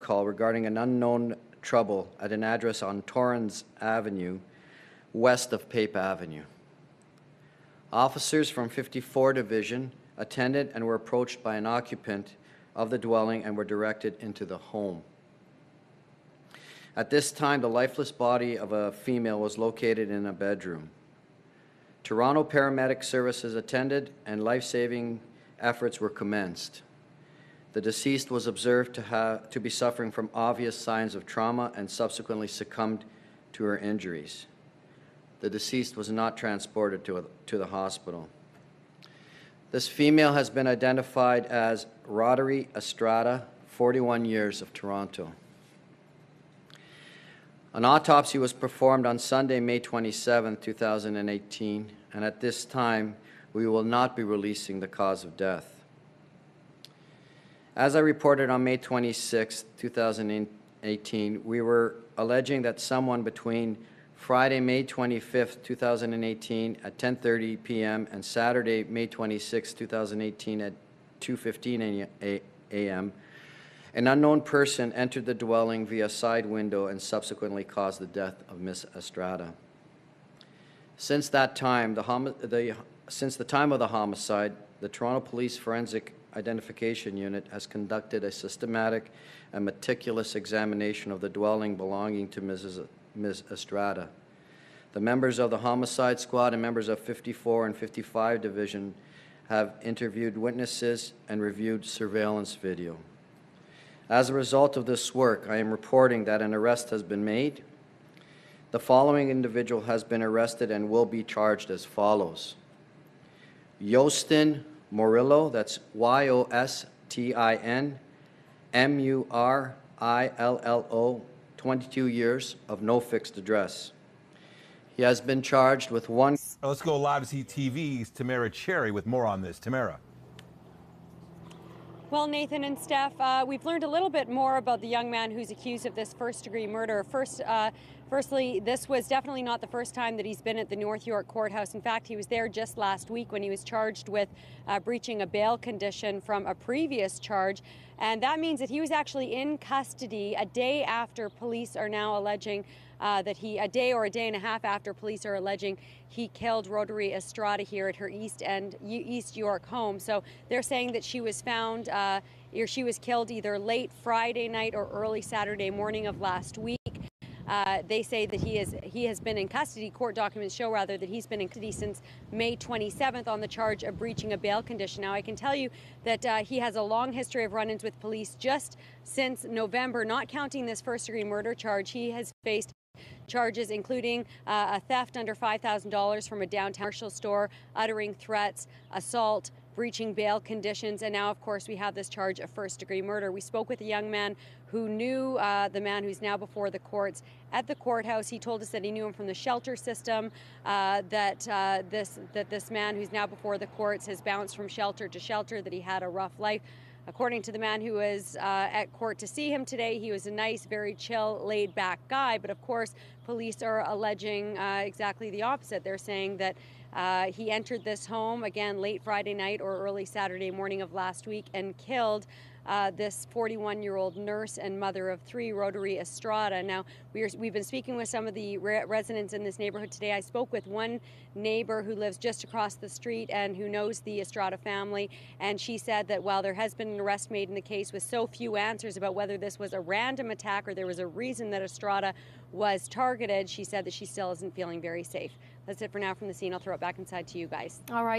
call regarding an unknown trouble at an address on Torrens Avenue, west of Pape Avenue. Officers from 54 Division attended and were approached by an occupant of the dwelling and were directed into the home. At this time, the lifeless body of a female was located in a bedroom. Toronto Paramedic Services attended and life-saving efforts were commenced. The deceased was observed to be suffering from obvious signs of trauma and subsequently succumbed to her injuries. The deceased was not transported to the hospital. This female has been identified as Roderick Estrada, 41 years, of Toronto. An autopsy was performed on Sunday, May 27, 2018, and at this time, we will not be releasing the cause of death. As I reported on May 26, 2018, we were alleging that someone between Friday, May 25, 2018 at 10:30 p.m. and Saturday, May 26, 2018 at 2:15 a.m., an unknown person entered the dwelling via side window and subsequently caused the death of Ms. Estrada. Since the time of the homicide, the Toronto Police Forensic Identification Unit has conducted a systematic and meticulous examination of the dwelling belonging to Ms. Estrada. The members of the Homicide Squad and members of 54 and 55 Division have interviewed witnesses and reviewed surveillance video. As a result of this work, I am reporting that an arrest has been made. The following individual has been arrested and will be charged as follows. Yostin Murillo, that's Yostin Murillo, 22 years, of no fixed address. He has been charged with one. Let's go live to see TV's Tamara Cherry with more on this. Tamara. Well, Nathan and Steph, we've learned a little bit more about the young man who's accused of this first-degree murder. Firstly, this was definitely not the first time that he's been at the North York Courthouse. In fact, he was there just last week when he was charged with breaching a bail condition from a previous charge. And that means that he was actually in custody a day after police are now alleging a day or a day and a half after police are alleging he killed Roderick Estrada here at her East York home. So they're saying that she was found, she was killed either late Friday night or early Saturday morning of last week. They say that he has been in custody. Court documents show, rather, that he's been in custody since May 27th on the charge of breaching a bail condition. Now, I can tell you that he has a long history of run-ins with police just since November, not counting this first-degree murder charge. He has faced charges including a theft under $5,000 from a downtown commercial store, uttering threats, assault, breaching bail conditions, and now, of course, we have this charge of first-degree murder. We spoke with a young man who knew the man who's now before the courts at the courthouse. He told us that he knew him from the shelter system, that this man who's now before the courts has bounced from shelter to shelter, that he had a rough life. According to the man who was at court to see him today, he was a nice, very chill, laid-back guy. But of course, police are alleging exactly the opposite. They're saying that he entered this home, again, late Friday night or early Saturday morning of last week and killed this 41-year-old nurse and mother of three, Roderick Estrada. Now, we've been speaking with some of the residents in this neighborhood today. I spoke with one neighbor who lives just across the street and who knows the Estrada family, and she said that while there has been an arrest made in the case with so few answers about whether this was a random attack or there was a reason that Estrada was targeted, she said that she still isn't feeling very safe. That's it for now from the scene. I'll throw it back inside to you guys. All right.